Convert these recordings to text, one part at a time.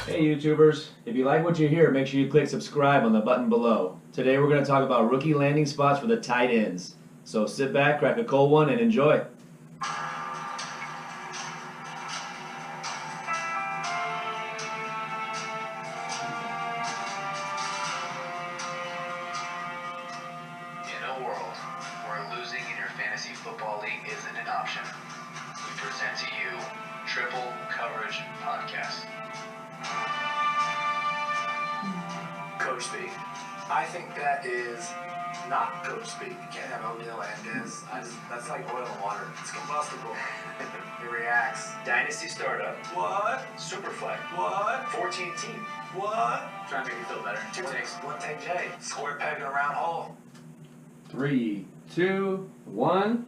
Hey YouTubers, if you like what you hear, make sure you click subscribe on the button below. Today we're going to talk about rookie landing spots for the tight ends. So sit back, crack a cold one, and enjoy. In a world where losing in your fantasy football league isn't an option, we present to you Triple Coverage Podcast. Coach speak. I think that is not coach speak. You can't have oatmeal and this. That's like oil and water. It's combustible. It reacts. Dynasty startup. What? Superflex. What? 14 team. What? Trying to make you feel better. Two takes. One take J. Square peg in a round hole. 3, 2, 1.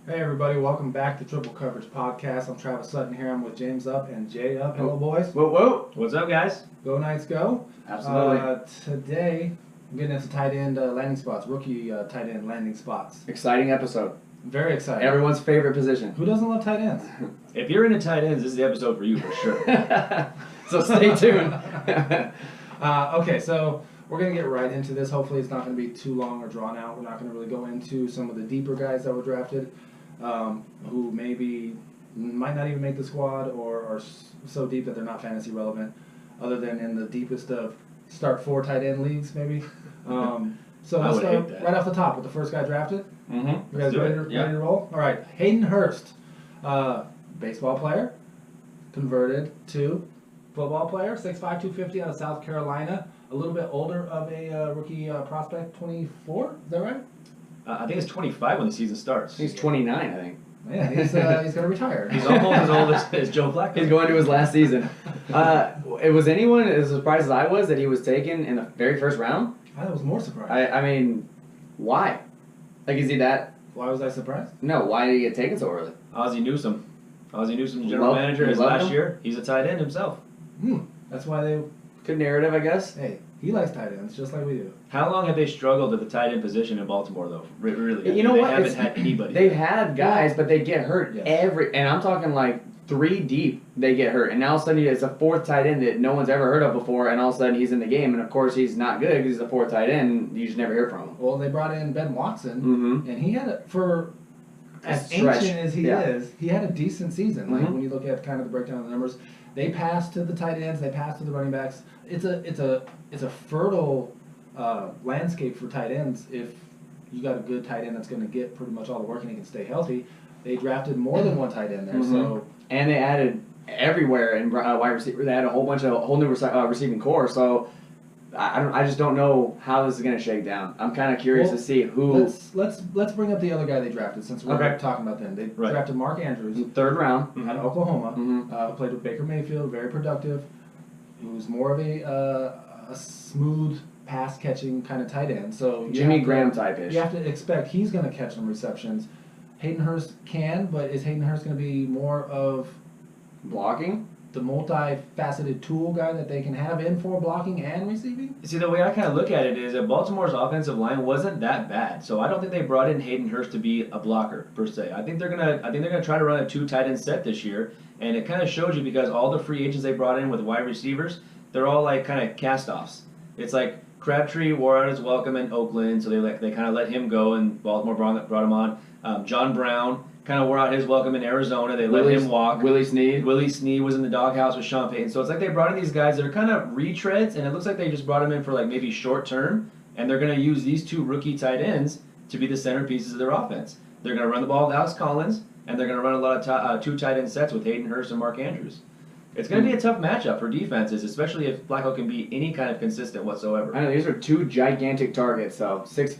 Hey everybody, welcome back to Triple Coverage Podcast. I'm Travis Sutton here. I'm with James Up and Jay Up. Hello boys. Whoa, whoa. What's up, guys? Go Knights go. Absolutely. Today, I'm getting into tight end landing spots, rookie tight end landing spots. Exciting episode. Very exciting. Everyone's favorite position. Who doesn't love tight ends? If you're into tight ends, this is the episode for you for sure. So stay tuned. Okay, so we're going to get right into this. Hopefully it's not going to be too long or drawn out. We're not going to really go into some of the deeper guys that were drafted who might not even make the squad or are so deep that they're not fantasy relevant, other than in the deepest of start 4 tight end leagues, maybe. So let's start right off the top with the first guy drafted. Mm-hmm. You guys ready to roll? All right, Hayden Hurst, baseball player, converted to football player, 6'5", 250 out of South Carolina. A little bit older of a rookie prospect, 24. Is that right? I think it's 25 when the season starts. He's 29, I think. Yeah, he's going to retire. He's almost as old as Joe Flacco. He's going to his last season. Was anyone as surprised as I was that he was taken in the very first round? I was more surprised. I mean, why? Like, is he that? Why was I surprised? No, why did he get taken so early? Ozzie Newsome, general manager, his last him? year. He's a tight end himself. That's why they... Good narrative, I guess. Hey, he likes tight ends just like we do. How long have they struggled at the tight end position in Baltimore, though? Really? You know they what? haven't had anybody. They've had guys, but they get hurt and I'm talking like 3 deep, they get hurt. And now all of a sudden it's a 4th tight end that no one's ever heard of before, and all of a sudden he's in the game. And of course he's not good because he's a 4th tight end, and you just never hear from him. Well, they brought in Ben Watson, and he had for as ancient as he is, he had a decent season. Like when you look at kind of the breakdown of the numbers, they passed to the tight ends, they passed to the running backs. It's a fertile landscape for tight ends if you got a good tight end that's going to get pretty much all the work and he can stay healthy. They drafted more than one tight end there, so and they added everywhere in wide receiver. They had a whole new receiving core. So I just don't know how this is going to shake down. I'm kind of curious to see who. Let's bring up the other guy they drafted since we're talking about them. They drafted Mark Andrews, 3rd round out of Oklahoma. Played with Baker Mayfield, very productive. He was more of a smooth pass catching kind of tight end. So Jimmy Graham type-ish. You have to expect he's going to catch some receptions. Hayden Hurst can, but is Hayden Hurst going to be more of blocking? The multifaceted tool guy that they can have in for blocking and receiving? See, the way I kind of look at it is that Baltimore's offensive line wasn't that bad, so I don't think they brought in Hayden Hurst to be a blocker per se. I think they're gonna try to run a 2 tight end set this year, and it kind of shows you because all the free agents they brought in with wide receivers, they're all like kind of cast-offs. It's like Crabtree wore out his welcome in Oakland, so they kind of let him go, and Baltimore brought him on. John Brown kind of wore out his welcome in Arizona. They let him walk. Willie Snead was in the doghouse with Sean Payton. So it's like they brought in these guys that are kind of retreads, and it looks like they just brought them in for like maybe short term, and they're going to use these 2 rookie tight ends to be the centerpieces of their offense. They're going to run the ball with Alex Collins, and they're going to run a lot of 2 tight end sets with Hayden Hurst and Mark Andrews. It's going to be a tough matchup for defenses, especially if Flacco can be any kind of consistent whatsoever. I know, these are 2 gigantic targets, so 6'5",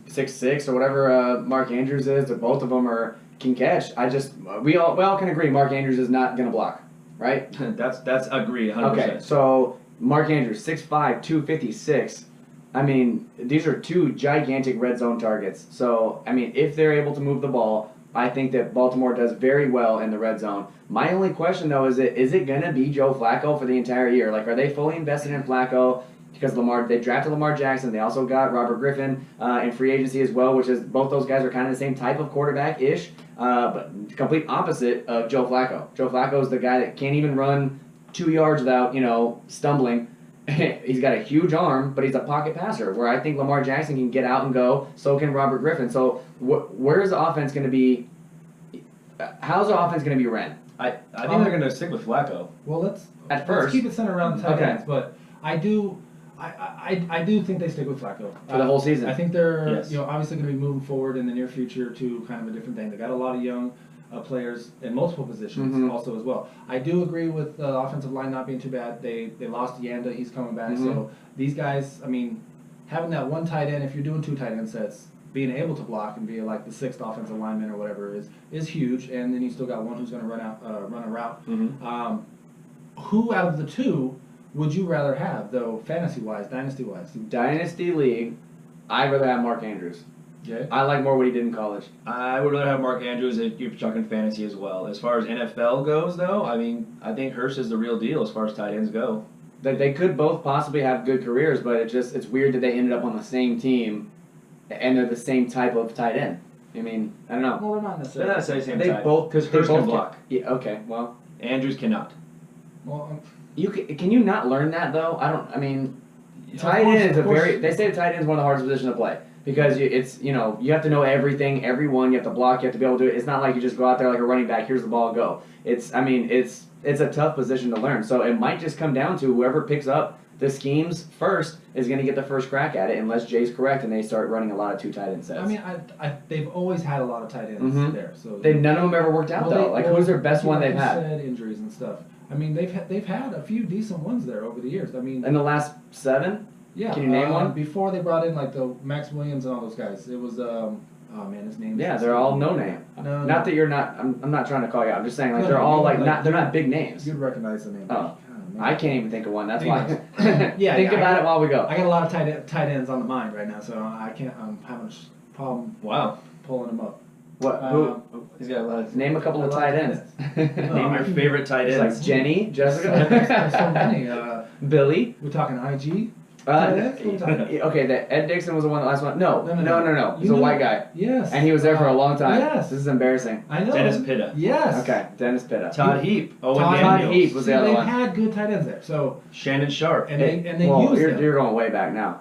6'6", or whatever Mark Andrews is, but both of them can catch. We all can agree Mark Andrews is not going to block, right? That's agreed, 100%. Okay, so Mark Andrews, 6'5", 256. I mean, these are 2 gigantic red zone targets. So, I mean, if they're able to move the ball, I think that Baltimore does very well in the red zone. My only question, though, is it going to be Joe Flacco for the entire year? Like, are they fully invested in Flacco? Because they drafted Lamar Jackson. They also got Robert Griffin in free agency as well, which is both those guys are kind of the same type of quarterback-ish, but complete opposite of Joe Flacco. Joe Flacco is the guy that can't even run 2 yards without, stumbling. He's got a huge arm, but he's a pocket passer, where I think Lamar Jackson can get out and go, so can Robert Griffin. So where's the offense going to be? How's the offense going to be ran? I think they're going to stick with Flacco. Well, let's first. keep it centered around the tight Okay. ends, but I do think they stick with Flacco For the whole season. I think they're Yes. obviously going to be moving forward in the near future to kind of a different thing. They got a lot of young players in multiple positions Mhm. also as well. I do agree with the offensive line not being too bad. They lost Yanda, he's coming back. Mhm. So these guys, I mean, having that one tight end, if you're doing 2 tight end sets, being able to block and be like the 6th offensive lineman or whatever is huge. And then you still got one who's going to run a route. Mm-hmm. Who out of the 2 would you rather have, though, fantasy-wise, dynasty-wise? Dynasty League, I'd rather have Mark Andrews. Okay. I like more what he did in college. I would rather have Mark Andrews if you're talking fantasy as well. As far as NFL goes, though, I mean, I think Hurst is the real deal as far as tight ends go. They could both possibly have good careers, but it's weird that they ended up on the same team, and they're the same type of tight end. I mean, I don't know. Well, they're not They're necessarily. not the same They type. both because they Hurst can both block. Yeah. Okay. Well, Andrews cannot. Well, can you not learn that though? I mean, tight course, end is of course. they say tight end is one of the hardest positions to play because you have to know everything, everyone. You have to block. You have to be able to do it. It's not like you just go out there like a running back. Here's the ball, go. It's a tough position to learn. So it might just come down to whoever picks up the schemes first is going to get the first crack at it, unless Jay's correct and they start running a lot of 2 tight end sets. I mean, they've always had a lot of tight ends Mhm. there. So None of them ever worked out though. Who's their best one they've had Said injuries and stuff. I mean, they've had a few decent ones there over the years. I mean, in the last 7? yeah. Can you name one? Before they brought in like the Max Williams and all those guys, it was oh man, his name. Yeah, they're all no name. No, Not that you're not. I'm not trying to call you out. I'm just saying like No, they're no, all you're like like- not. They're not big names. You'd recognize the name. Oh. God, man. I can't even think of one. That's why. Yeah, Think yeah, about I- it while we go. I got a lot of tight ends on the mind right now, so I can't. I'm having a problem Wow. pulling them up. What? Who? He's got a lot of. Name a couple of a lot tight of ends. Name your favorite tight It's ends. like Jenny, There's Jessica, so many. Billy. We're talking IG. Tight ends? What are we talking? Okay, the Ed Dixon was the one. The last one. No. No. He's You a know- white guy, Yes. and he was there for a long time. Yes. This is embarrassing. I know. Dennis Pitta. Yes. Okay, Dennis Pitta. Todd Heap. Owen Todd Daniels. Heap was the other they've one. had good tight ends there, so Shannon Sharp. and they well, use you're, them. you're going way back now,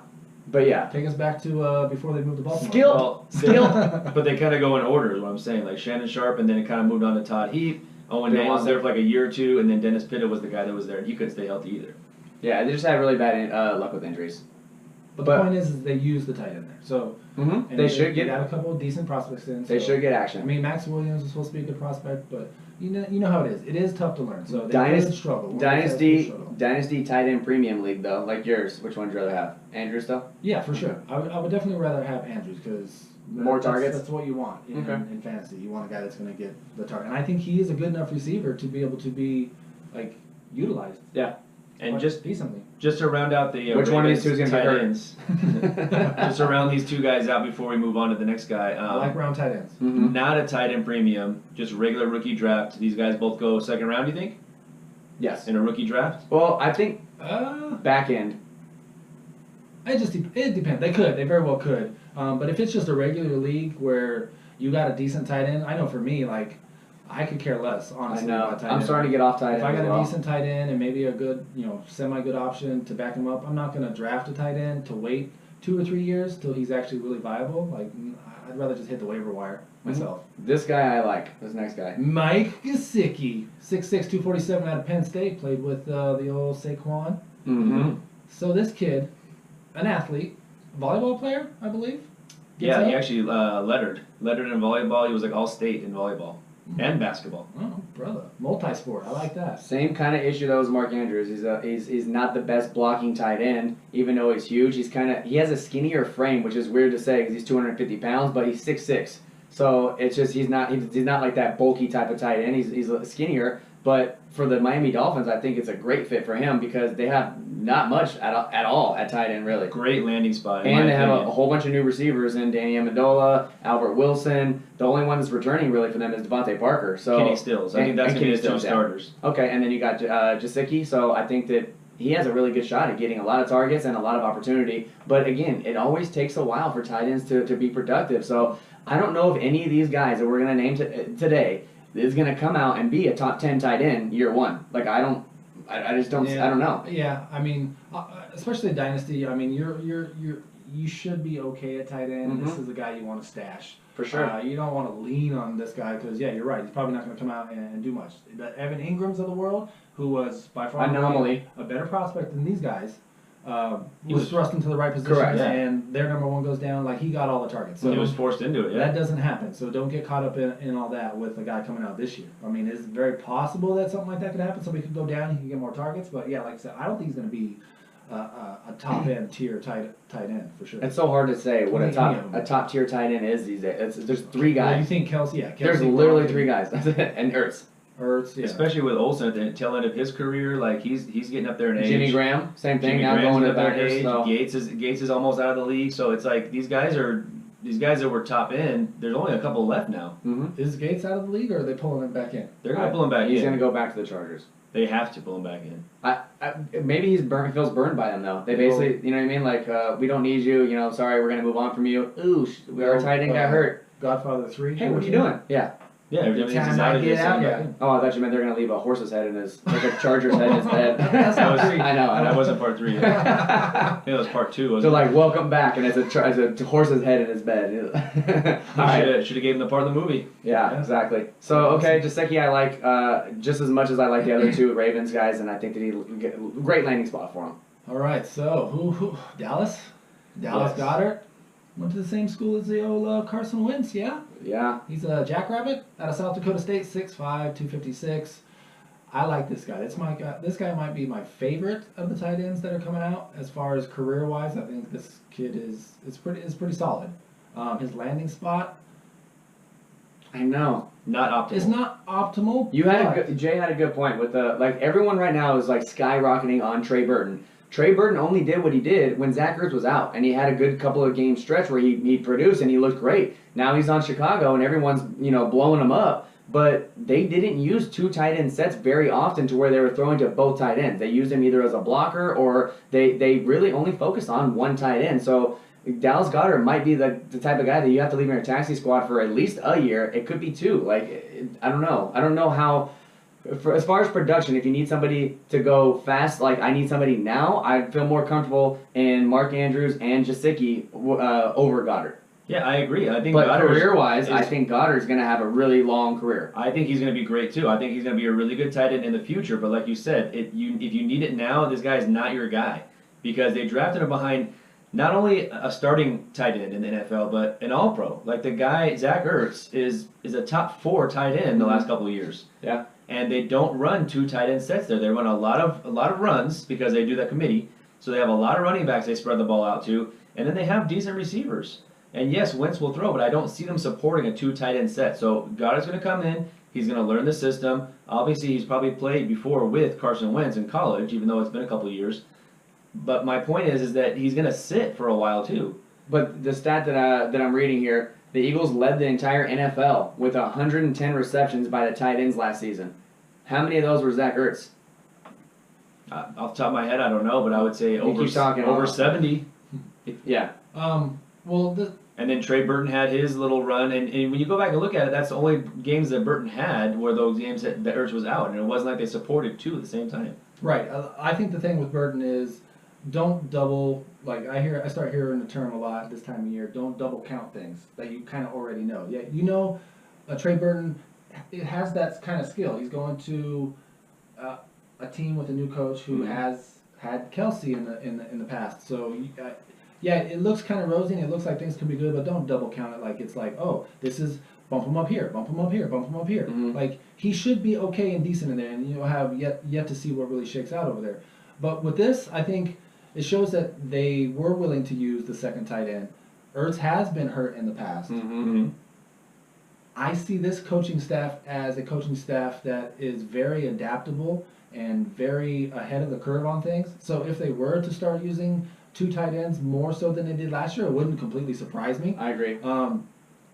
but yeah. Take us back to before they moved to Baltimore. Skill. Well, Skill. but they kind of go in order, is what I'm saying. Like Shannon Sharp, and then it kind of moved on to Todd Heap. Owen Bill Daniels Walton. there for like a year or 2, and then Dennis Pitta was the guy that was there, and he couldn't stay healthy either. Yeah, they just had really bad luck with injuries. But But- the point is they use the tight end there. So Mm-hmm. and They should got get. a couple of decent prospects in. They so- should get I action. mean, Max Williams is supposed to be a good prospect, but you know how it is. It is tough to learn. So they Dynasty- could struggle. One of those guys could Dynasty, struggle. Dynasty tight end premium league though, like yours. Which one would you rather have? Andrews though. Yeah, for sure. I would definitely rather have Andrews because More targets? That's what you want in, Okay. in fantasy. You want a guy that's going to get the target, and I think he is a good enough receiver to be able to be like utilized. And quite just decently. to round out the Which one of these two is Ravens gonna tight be ends, just to round these 2 guys out before we move on to the next guy. I like round tight ends. Mhm. Not a tight end premium, just regular rookie draft. These guys both go second round, you think, Yes. in a rookie draft? Well, I think Uh, back end. it depends. They very well could. But if it's just a regular league where you got a decent tight end, I know for me, like I could care less I honestly know. about tight I'm end. starting to get off tight end If I got as a well. decent tight end and maybe a good, semi-good option to back him up, I'm not going to draft a tight end to wait 2 or 3 years till he's actually really viable. Like, I'd rather just hit the waiver wire myself. This guy I like. This next guy. Mike Gesicki, 6'6", 247 out of Penn State, played with the old Saquon. Mm-hmm. So this kid, an athlete, volleyball player, I believe. Yeah, Gets he up? actually lettered in volleyball. He was like all state in volleyball and basketball. Oh, brother, multi-sport. I like that. Same kind of issue that was Mark Andrews. He's not the best blocking tight end, even though he's huge. He has a skinnier frame, which is weird to say because he's 250 pounds, but he's 6'6". So it's just he's not like that bulky type of tight end. He's skinnier, but for the Miami Dolphins, I think it's a great fit for him because they have not much at all at tight end really. Great landing spot. in And my they have a opinion. whole bunch of new receivers in Danny Amendola, Albert Wilson. The only one that's returning really for them is Devontae Parker. So Kenny Stills. I think that's and going to be Kenny the 2 Stills, yeah. starters. Okay, and then you got Gesicki. So I think that he has a really good shot at getting a lot of targets and a lot of opportunity. But again, it always takes a while for tight ends to be productive. So I don't know if any of these guys that we're going to name today is going to come out and be a top 10 tight end year one. Like I just don't. Yeah. I don't know. Yeah, I mean, especially Dynasty. I mean, you should be okay at tight end. This is a guy you want to stash. For sure. You don't want to lean on this guy because, yeah, you're right. He's probably not going to come out and do much. The Evan Ingrams of the world, who was by far Anomaly. a better prospect than these guys, He was was- thrust into the right position, Correct. Yeah. and their number one goes down. Like, he got all the targets. So He was forced into it. Yeah. that doesn't happen. So don't get caught up in all that with a guy coming out this year. I mean, it's very possible that something like that could happen. Somebody could go down, he could get more targets. But yeah, like I said, I don't think he's going to be a top end tier tight end for sure. It's so hard to say what Any of them. a top tier tight end is these days. There's three Well, you guys. think Kelsey? Yeah, Kelsey, There's literally Gronk, 3 guys. That's it. And Ertz. Ertz, yeah. Especially with Olsen at the tail end of his career, like he's getting up there in age. Jimmy Graham, same thing. Jimmy Now Graham's going to up there in backers. age. So. Gates is almost out of the league, so it's like these guys that were top end. There's only a couple left now. Is Gates out of the league, or are they pulling him back in? They're gonna pull him back He's in. going to go back to the Chargers. They have to pull him back in. Maybe he's burnt. Feels burned by them though. They basically, you know what I mean? Like, we don't need you. You know, sorry, we're gonna move on from you. Ooh, our tight end got hurt. Godfather 3. Hey, what are you doing? Yeah. Yeah, everything's time out I of get his out, back yeah. in. Oh, I thought you meant they're gonna leave a horse's head in his, like a Charger's head in his bed. That's That not was- 3. I know. That wasn't part 3. I think that was part 2. So Wasn't like, welcome back, and it's a horse's head in his bed. All right. Should have gave him the part of the movie. Yeah, exactly. So okay, Gesicki, I like just as much as I like the other 2 Ravens guys, and I think that he great landing spot for him. All right, so who? Dallas Yes. Goddard went to the same school as the old Carson Wentz. Yeah, Yeah. he's a Jackrabbit out of South Dakota State, 6'5", 256. I like this guy. This guy might be my favorite of the tight ends that are coming out as far as career wise. I think this kid is pretty solid. His landing spot I know. Not optimal. is not optimal. Jay had a good point with the like everyone right now is like skyrocketing on Trey Burton. Trey Burton only did what he did when Zach Ertz was out, and he had a good couple of game stretch where he produced and he looked great. Now he's on Chicago and everyone's blowing him up, but they didn't use 2 tight end sets very often to where they were throwing to both tight ends. They used him either as a blocker or they really only focused on one tight end. So Dallas Goedert might be the type of guy that you have to leave in your taxi squad for at least a year. It could be 2. Like I don't know. I don't know how. As far as production, if you need somebody to go fast, like I need somebody now, I feel more comfortable in Mark Andrews and Gesicki over Goddard. Yeah, I agree. I think But Goddard career-wise, I is- think Goddard's going to have a really long career. I think he's going to be great too. I think he's going to be a really good tight end in the future. But like you said, if you need it now, this guy's not your guy because they drafted him behind not only a starting tight end in the NFL, but an All-Pro. Like the guy Zach Ertz is a top 4 tight end the last couple of years. Yeah. And they don't run 2 tight end sets there. They run a lot of runs because they do that committee. So they have a lot of running backs they spread the ball out to, and then they have decent receivers. And yes, Wentz will throw, but I don't see them supporting a 2 tight end set. So Goddard's going to come in. He's going to learn the system. Obviously, he's probably played before with Carson Wentz in college, even though it's been a couple of years. But my point is that he's going to sit for a while too. But the stat that I'm reading here, the Eagles led the entire NFL with 110 receptions by the tight ends last season. How many of those were Zach Ertz? Off the top of my head, I don't know, but I would say You keep talking over off. 70. Yeah. Well, And then Trey Burton had his little run, and when you go back and look at it, that's the only games that Burton had were those games that Ertz was out, and it wasn't like they supported 2 at the same time. right. I think the thing with Burton is don't double. Like I start hearing the term a lot this time of year. Don't double count things that you kind of already know. Yeah, Trey Burton, it has that kind of skill. He's going to a team with a new coach who has had Kelsey in the past. So yeah, it looks kind of rosy and it looks like things could be good, but don't double count it like it's like, oh, this is bump him up here, bump him up here, bump him up here. Mhm. Like he should be okay and decent in there, and you'll have yet to see what really shakes out over there. But with this, I think it shows that they were willing to use the second tight end. Ertz has been hurt in the past. Mm-hmm. I see this coaching staff as a coaching staff that is very adaptable and very ahead of the curve on things. So if they were to start using 2 tight ends more so than they did last year, it wouldn't completely surprise me. I agree. And,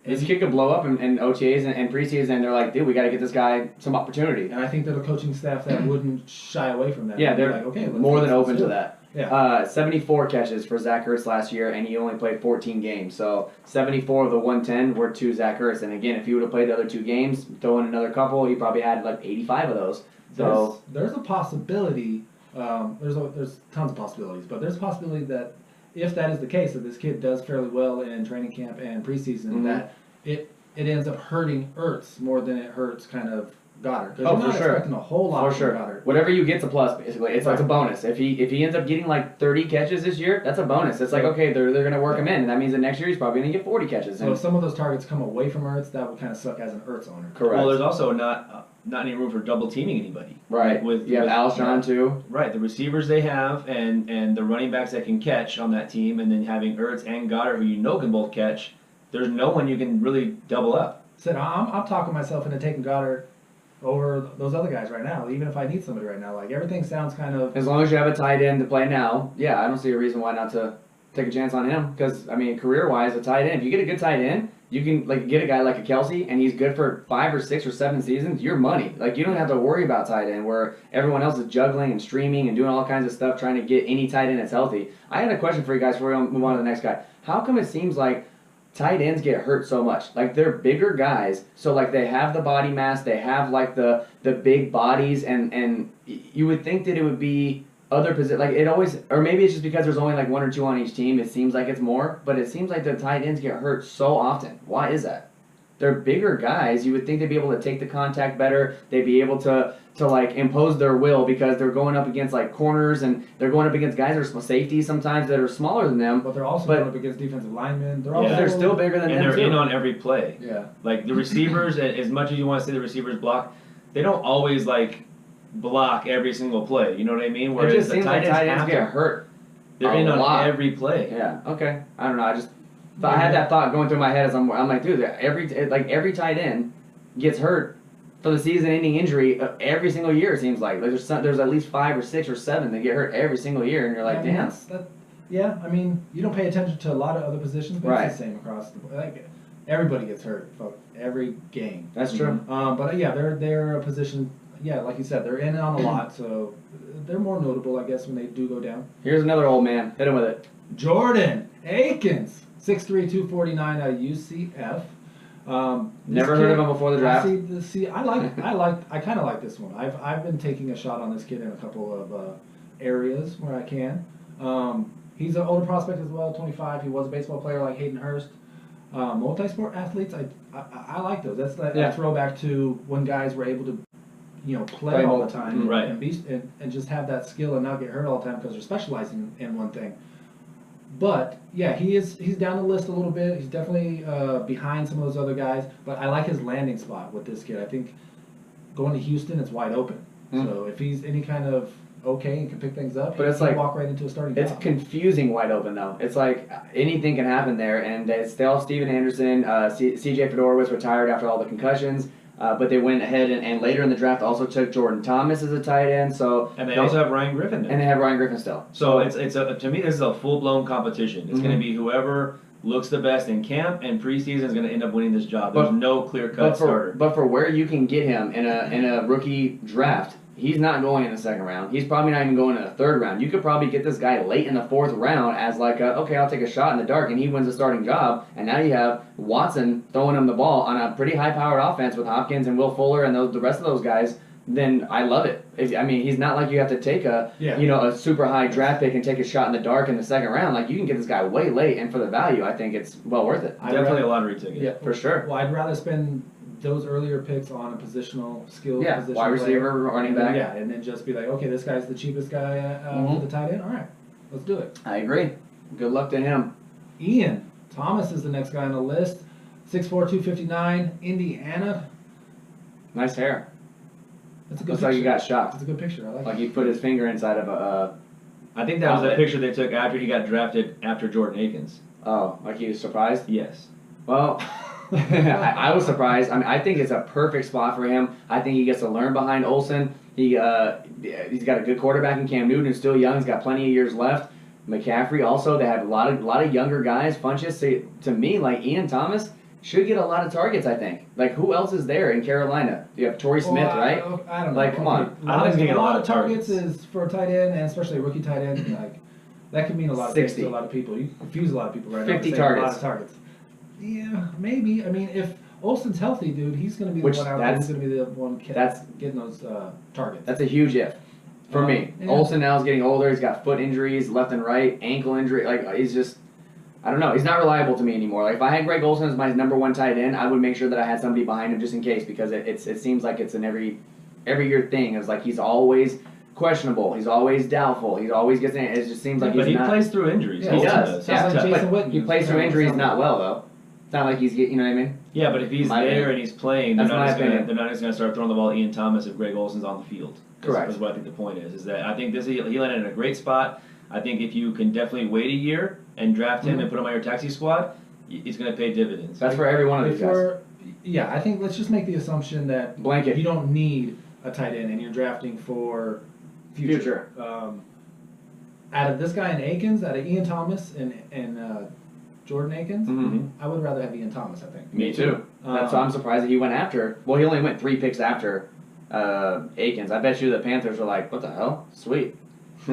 This kid could blow up in OTAs and preseason, and they're like, dude, we got to get this guy some opportunity. and I think they're a coaching staff that wouldn't shy away from that. Yeah, They'd be they're like, okay, more than open do to it. that. Yeah. 74 catches for Zach Ertz last year, and he only played 14 games. So 74 of the 110 were to Zach Ertz. And again, if he would have played the other 2 games, throw in another couple, he probably had like 85 of those. So there's a possibility. There's tons of possibilities, but there's a possibility that if that is the case, that this kid does fairly well in training camp and preseason, that it ends up hurting Ertz more than it hurts kind of Goddard. Because you're not expecting a whole lot from Goddard. Whatever you get's a plus, basically. It's like a bonus. If he ends up getting like 30 catches this year, that's a bonus. It's like, okay, they're going to work him in, and that means that next year he's probably going to get 40 catches. So if some of those targets come away from Ertz, that would kind of suck as an Ertz owner. Correct. Well, there's also not any room for double teaming anybody. Right. You have Alshon too. Right. The receivers they have and the running backs that can catch on that team, and then having Ertz and Goddard who you know can both catch, there's no one you can really double up. So I'm talking myself into taking Goddard over those other guys right now, even if I need somebody right now. Like, everything sounds kind of... As long as you have a tight end to play now, yeah, I don't see a reason why not to take a chance on him. Because, I mean, career-wise, a tight end, if you get a good tight end, you can like get a guy like a Kelsey, and he's good for 5 or 6 or 7 seasons, you're money. Like, you don't have to worry about tight end, where everyone else is juggling and streaming and doing all kinds of stuff trying to get any tight end that's healthy. I had a question for you guys before we move on to the next guy. How come it seems like tight ends get hurt so much? Like, they're bigger guys, so like they have the body mass, they have like the big bodies, and you would think that it would be other positions. Like, it always, or maybe it's just because there's only like 1 or 2 on each team, it seems like it's more, but it seems like the tight ends get hurt so often. Why is that? They're bigger guys. You would think they'd be able to take the contact better. They'd be able to like impose their will, because they're going up against like corners, and they're going up against guys that are safeties sometimes that are smaller than them. But they're also going up against defensive linemen. They're still bigger than them. And they're too. in on every play. Yeah. Like, the receivers, as much as you want to say the receivers block, they don't always like block every single play. You know what I mean? It just seems like tight ends get hurt. They're in on every play. Yeah. Okay. I don't know. I had that thought going through my head as I'm like, dude, every tight end gets hurt for the season-ending injury every single year. It seems like there's at least 5 or 6 or 7 that get hurt every single year, and you're like, damn. Yeah, I mean, you don't pay attention to a lot of other positions, but it's the same across the board. Like, everybody gets hurt every game. That's true. But yeah, they're a position. Yeah, like you said, they're in on a lot, so they're more notable, I guess, when they do go down. Here's another old man. Hit him with it. Jordan Akins, 6'3", 249 out of UCF. Never heard of him before the draft. I kind of like this one. I've been taking a shot on this kid in a couple of areas where I can. He's an older prospect as well, 25. He was a baseball player like Hayden Hurst. Multi-sport athletes, I like those. That's a throwback to when guys were able to, play all the time, right, and just have that skill and not get hurt all the time because they're specializing in one thing. But yeah, he's down the list a little bit. He's definitely behind some of those other guys. But I like his landing spot with this kid. I think going to Houston, it's wide open. So if he's any kind of okay and can pick things up, but it's he like can walk right into a starting It's job. confusing wide open though. It's like anything can happen there, and it's still Steven Anderson. C.J. Fedorowicz retired after all the concussions. But they went ahead and later in the draft also took Jordan Thomas as a tight end. And they also have Ryan Griffin there. And they have Ryan Griffin still. So to me, this is a full-blown competition. It's going to be whoever looks the best in camp and preseason is going to end up winning this job. There's no clear-cut starter. But for where you can get him in a rookie draft, he's not going in the 2nd round. He's probably not even going in the 3rd round. You could probably get this guy late in the 4th round as like okay, I'll take a shot in the dark, and he wins the starting job. And now you have Watson throwing him the ball on a pretty high-powered offense with Hopkins and Will Fuller and the rest of those guys. Then I love it. He's not like you have to take a super high draft pick and take a shot in the dark in the 2nd round. Like, you can get this guy way late, and for the value, I think it's well worth it. Definitely a lottery ticket. Yeah, for sure. Well, I'd rather spend those earlier picks on a positional skill position wide receiver, running back. Yeah, and then just be like, okay, this guy's the cheapest guy for the tight end. All right, let's do it. I agree. Good luck to him. Ian Thomas is the next guy on the list. 6'4", 259, Indiana. Nice hair. That's a good Looks picture. like you got shocked. That's a good picture. I like Like he put his finger inside of a... I think that was a picture they took after he got drafted after Jordan Akins. Oh, like he was surprised? Yes. Well... I was surprised. I think it's a perfect spot for him. I think he gets to learn behind Olsen. He's got a good quarterback in Cam Newton, who's still young. He's got plenty of years left. McCaffrey also. They have a lot of younger guys. Funches. To me, like Ian Thomas should get a lot of targets. I think. Like, who else is there in Carolina? You have Torrey Smith, right? I don't know. Like, come on. I don't think he get a lot of targets is for a tight end, and especially a rookie tight end. Like, that could mean a lot of things to a lot of people. You can confuse a lot of people right 50 now. targets. A lot of targets. Yeah, maybe. I mean, if Olsen's healthy, dude, he's going to be the Which one out there. He's that's- going to be the one getting those targets. That's a huge if for me. Yeah. Olsen now is getting older. He's got foot injuries, left and right, ankle injury. Like he's just, I don't know. He's not reliable to me anymore. Like if I had Greg Olsen as my number one tight end, I would make sure that I had somebody behind him just in case because it seems like it's an every year thing. It's like he's always questionable. He's always doubtful. He's always gets in. It just seems like but he's he not. plays through injuries. Yeah, He Olsen does. Sounds Yeah, like Jason but Witten. he plays through injuries not well though. It's not like he's you know what I mean. Yeah, but if he's My there opinion. and he's playing, they're That's not, my just gonna, opinion. they're not just going to start throwing the ball at Ian Thomas if Greg Olsen's on the field. Correct. Is what I think the point is that I think he landed in a great spot. I think if you can definitely wait a year and draft him and put him on your taxi squad, he's going to pay dividends. That's for every one of these guys. Yeah, I think let's just make the assumption that Blanket. you don't need a tight end and you're drafting for future. Out of this guy and Akins, out of Ian Thomas and Jordan Akins, Mhm. I would rather have Ian Thomas, I think. Me too. That's why I'm surprised that he went after. Well, he only went 3 picks after Akins. I bet you the Panthers were like, "What the hell? Sweet,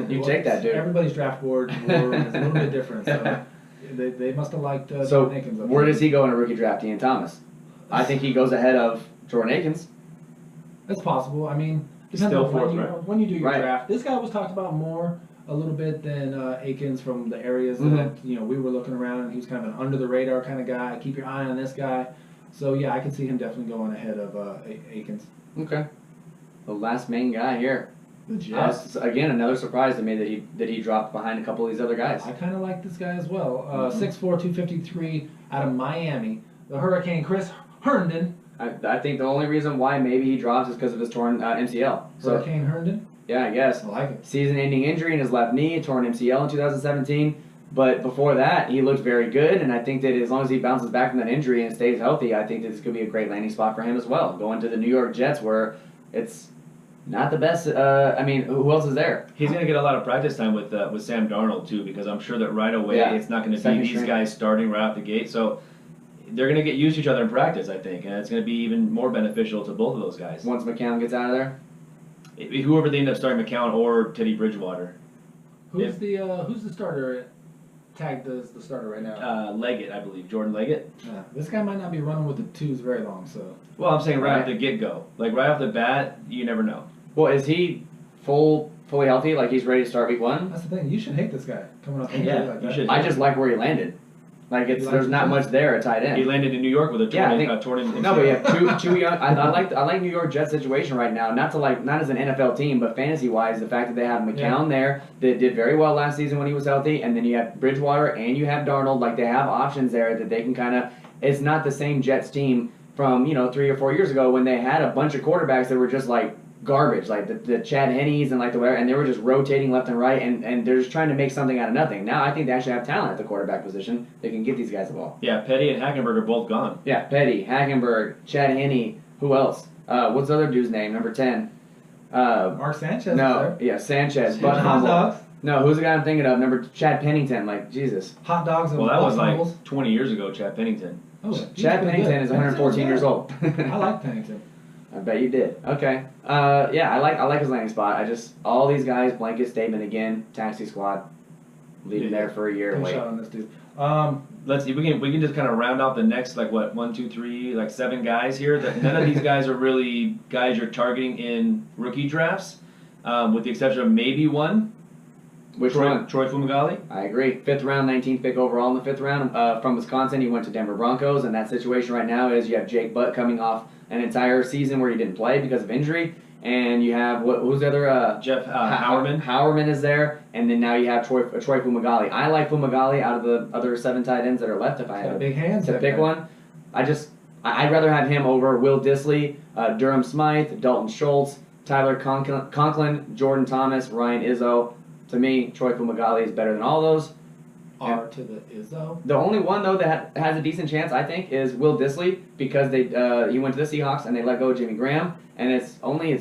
you Well, take that, dude." Everybody's draft board is a little bit different, so they must have liked So Jordan Akins. where does he go in a rookie draft? Ian Thomas. I think he goes ahead of Jordan Akins. That's possible. I mean, depends Still on fourth round. when you do your Right. draft. This guy was talked about more a little bit than Akins from the areas Mhm. that we were looking around. He was kind of an under the radar kind of guy. Keep your eye on this guy. So yeah, I can see him definitely going ahead of Akins. Okay. The last main guy here. The Jets. Again, another surprise to me that he dropped behind a couple of these other guys. I kind of like this guy as well. Mhm. 6'4", 253 out of Miami. The Hurricane Chris Herndon. I think the only reason why maybe he drops is because of his torn MCL. So Hurricane Herndon. yeah, I guess. I like it. Season-ending injury in his left knee, torn MCL in 2017. But before that, he looked very good, and I think that as long as he bounces back from that injury and stays healthy, I think that this could be a great landing spot for him as well. Going to the New York Jets, where it's not the best. I mean, who else is there? He's going to get a lot of practice time with Sam Darnold too, because I'm sure that right away Yeah. it's not going to be Second these string. guys starting right off the gate. So they're going to get used to each other in practice, I think, and it's going to be even more beneficial to both of those guys. Once McCown gets out of there, Whoever they end up starting, McCown or Teddy Bridgewater. Who's the starter? Tagged as the starter right now. Leggett, I believe. Jordan Leggett. Yeah, this guy might not be running with the twos very long, so. Well, I'm saying right Right. off the get-go. Like right off the bat, you never know. well, is he fully healthy? Like he's ready to start week 1? That's the thing. You should hate this guy coming off injury Yeah, like you that. should. I just like where he landed. Like You like there's not him? much there at tight end. He landed in New York with a Yeah, I torn, think- torn MCL. No, but yeah, two young. I like New York Jets situation right now. Not as an NFL team, but fantasy wise, the fact that they have McCown there that did very well last season when he was healthy, and then you have Bridgewater and you have Darnold. Like they have options there that they can kind of. It's not the same Jets team from 3 or 4 years ago when they had a bunch of quarterbacks that were just like garbage, like the Chad Henneys and like the whatever, and they were just rotating left and right, and they're just trying to make something out of nothing. Now I think they actually have talent at the quarterback position. They can get these guys the ball. Yeah, Petty and Hackenberg are both gone. Yeah, Petty, Hackenberg, Chad Henne. Who else? What's the other dude's name? Number 10. Mark Sanchez No, is there. yeah, Sanchez. Hot But humble. dogs. No, who's the guy I'm thinking of? Number Chad Pennington. Like Jesus. Hot dogs and Well, that was like waffles. 20 years ago, Chad Pennington. Oh, Chad Pennington is 114 years old. I like Pennington. I bet you did. Okay. Yeah, I like his landing spot. I just all these guys blanket statement again. Taxi squad. Leave him there for a year. Good Wait. shot on this dude. Let's see. We can just kind of round off the next 1, 2, 3, 7 guys here. That none of these guys are really guys you're targeting in rookie drafts, with the exception of maybe one. Which Troy, one? Troy Fumagalli. I agree. 5th round, 19th pick overall in the 5th round. From Wisconsin, he went to Denver Broncos, and that situation right now is you have Jake Butt coming off an entire season where he didn't play because of injury, and you have who's the other? Jeff Howerman. Howerman is there, and then now you have Troy Fumagalli. I like Fumagalli out of the other 7 tight ends that are left. If I Got had big hands. to that pick guy. one, I'd rather have him over Will Dissly, Durham Smythe, Dalton Schultz, Tyler Conklin, Jordan Thomas, Ryan Izzo. To me, Troy Fumagalli is better than all those. R to the Izzo. The only one though that has a decent chance, I think, is Will Dissly because he went to the Seahawks and they let go of Jimmy Graham, and it's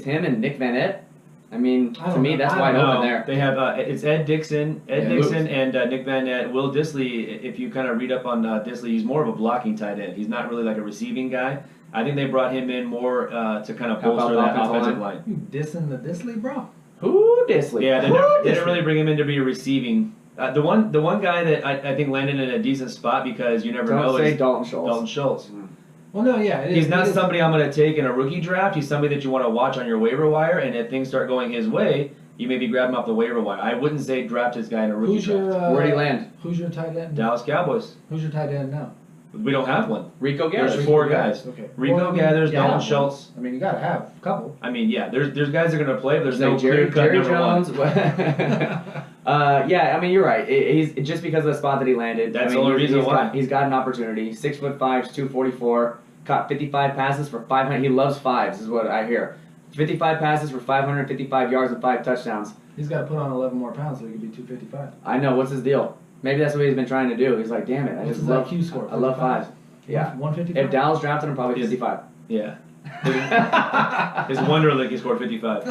him and Nick Van Ed. I mean, I to don't me, know. that's I wide don't open there. They have it's Ed Dixon, Yeah. and Nick Van Nett. Will Dissly, if you kind of read up on Dissly, he's more of a blocking tight end. He's not really like a receiving guy. I think they brought him in more to kind of Help out bolster the that offensive offensive line. line. You dissing the Disley, bro? Who Dissly? Yeah, they Who didn't Dissly? really bring him in to be a receiving. The one guy that I think landed in a decent spot because you never know Don't say is Dalton Schultz. Dalton Schultz. Well, no, yeah. He's not somebody I'm going to take in a rookie draft. He's somebody that you want to watch on your waiver wire, and if things start going his way, you maybe grab him off the waiver wire. I wouldn't say draft this guy in a rookie draft. Where'd he land? Who's your tight end? Dallas Cowboys. Who's your tight end now? We don't have one. Rico Gathers. There's 4 guys. Okay. Rico Gathers, yeah, Dalton Schultz. I mean, you got to have a couple. I mean, yeah, there's guys that are going to play, but there's no Like Jerry clear-cut number Jones. one. Yeah, I mean, you're right. He's just because of the spot that he landed. That's I mean, the only reason why. He's got an opportunity. 6'5", 244. Caught 55 passes for 500. He loves fives, is what I hear. 55 passes for 555 yards and 5 touchdowns. He's got to put on 11 more pounds so he can be 255. I know. What's his deal? Maybe that's what he's been trying to do. He's like, damn it, I What's just his love IQ score? I love fives. Yeah. 155. If Dallas drafted him, probably 55. Yeah. It's Wonderlic he scored 55.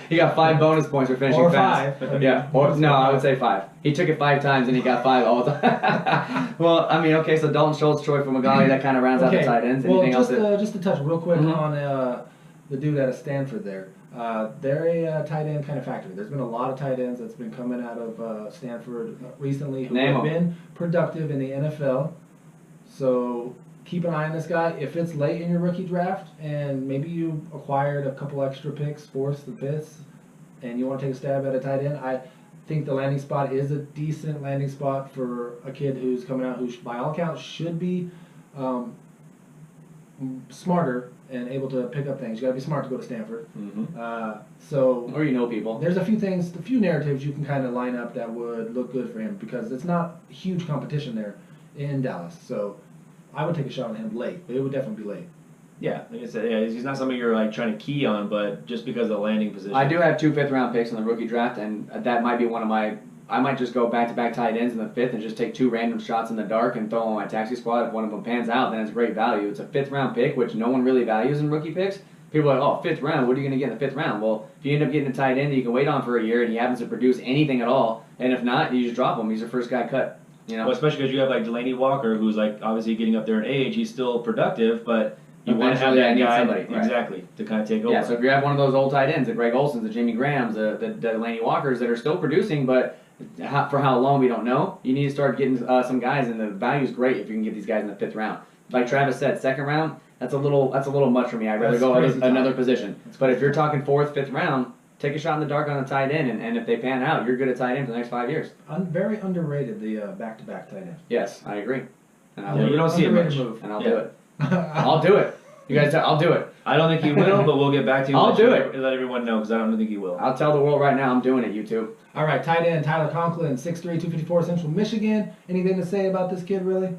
He got 5 bonus points for finishing Or fast. 5. Yeah. Or no, I would say 5. He took it 5 times and he got 5 all the time. Well, I mean, okay, so Dalton Schultz, Troy Fumagalli, that kind of rounds out the tight ends. Well, Anything else? just to touch real quick Mhm. on the dude out of Stanford there. They're a tight end kind of factory. There's been a lot of tight ends that's been coming out of Stanford recently who Name have 'em. been productive in the NFL. So keep an eye on this guy. If it's late in your rookie draft and maybe you acquired a couple extra picks, 4th and 5th, and you want to take a stab at a tight end, I think the landing spot is a decent landing spot for a kid who's coming out who, by all accounts, should be smarter and able to pick up things. You got to be smart to go to Stanford. So Or you know people. there's a few narratives you can kind of line up that would look good for him because it's not huge competition there in Dallas. So I would take a shot on him late, but it would definitely be late. Yeah, like I said, yeah, he's not something you're like trying to key on, but just because of the landing position. I do have 2 5th-round picks in the rookie draft, and that might be one of my. I might just go back-to-back tight ends in the 5th and just take 2 random shots in the dark and throw them on my taxi squad. If one of them pans out, then it's great value. It's a 5th-round pick, which no one really values in rookie picks. People are like, oh, 5th round, what are you going to get in the 5th round? Well, if you end up getting a tight end that you can wait on for a year and he happens to produce anything at all, and if not, you just drop him. He's your first guy cut. You know? Well, especially because you have like Delaney Walker, who's like obviously getting up there in age. He's still productive, but you want to have Eventually, I that need guy somebody, right. exactly to kind of take over. Yeah, so if you have one of those old tight ends, the Greg Olsons, the Jimmy Grahams, the Delaney Walkers that are still producing, but for how long we don't know, you need to start getting some guys, and the value's great if you can get these guys in the 5th round. Like Travis said, 2nd round, that's a little much for me. I'd rather That's go crazy another talk. position. But if you're talking 4th, 5th round, take a shot in the dark on a tight end, and if they pan out, you're good at tight end for the next 5 years. Very underrated, the back-to-back tight end. Yes, I agree. And I'll Yeah, do you it. don't see it much. Underrated move. And I'll Yeah. do it. I'll do it. You guys, I'll do it. I don't think he will, but we'll get back to you. I'll and do let it. you- Let everyone know because I don't think he will. I'll tell the world right now I'm doing it, YouTube. All right, tight end Tyler Conklin, 6'3", 254, Central Michigan. Anything to say about this kid, really?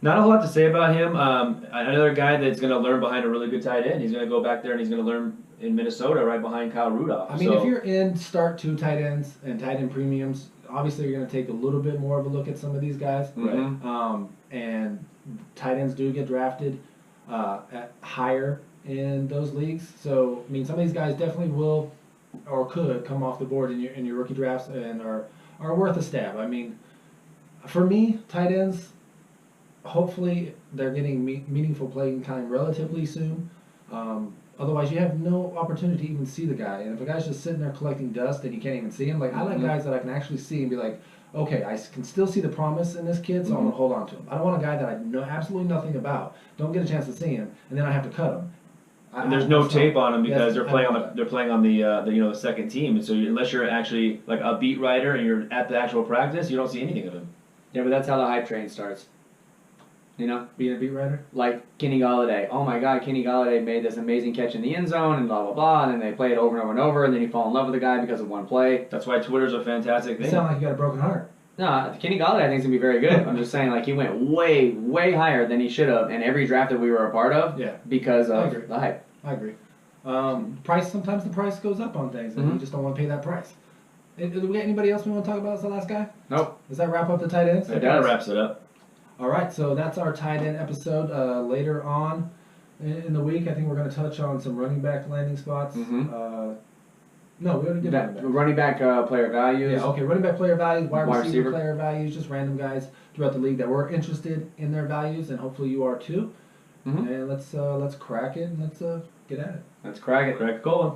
Not a whole lot to say about him. Another guy that's going to learn behind a really good tight end. He's going to go back there and he's going to learn in Minnesota right behind Kyle Rudolph. I mean, So- if you're in start 2 tight ends and tight end premiums, obviously you're going to take a little bit more of a look at some of these guys. Mhm. And tight ends do get drafted at higher in those leagues. So, I mean, some of these guys definitely will or could come off the board in your rookie drafts and are worth a stab. I mean, for me, tight ends, hopefully they're getting meaningful playing time relatively soon. Otherwise, you have no opportunity to even see the guy. And if a guy's just sitting there collecting dust and you can't even see him, like I like guys that I can actually see and be like, okay, I can still see the promise in this kid, so I'm gonna hold on to him. I don't want a guy that I know absolutely nothing about, don't get a chance to see him, and then I have to cut him. And there's no that's tape not- on them because that's- they're I playing don't on the second team. And so unless you're actually like a beat writer and you're at the actual practice, you don't see anything of him. Yeah, but that's how the hype train starts. You know? being a beat writer. Like Kenny Galladay. Oh my God, Kenny Galladay made this amazing catch in the end zone and blah, blah, blah. And then they play it over and over and over. And then you fall in love with the guy because of one play. That's why Twitter's a fantastic You thing. sound like you got a broken heart. No, Kenny Galladay I think is going to be very good. I'm just saying, like, he went way, way higher than he should have in every draft that we were a part of Yeah, because I of agree. the hype. I agree. Sometimes the price goes up on things, and Mhm. you just don't want to pay that price. Do we got anybody else we want to talk about as the last guy? Nope. Does that wrap up the tight ends? That kind of wraps it up. All right, so that's our tight end episode. Later on in the week, I think we're going to touch on some running back landing spots. Mhm. No, we already did running back. Running back player values. Yeah, okay, running back player values, wide Wide receiver receiver. player values, just random guys throughout the league that we're interested in their values, and hopefully you are too. Mhm. And let's crack it and let's get at it. Let's crack it. Crack a cola.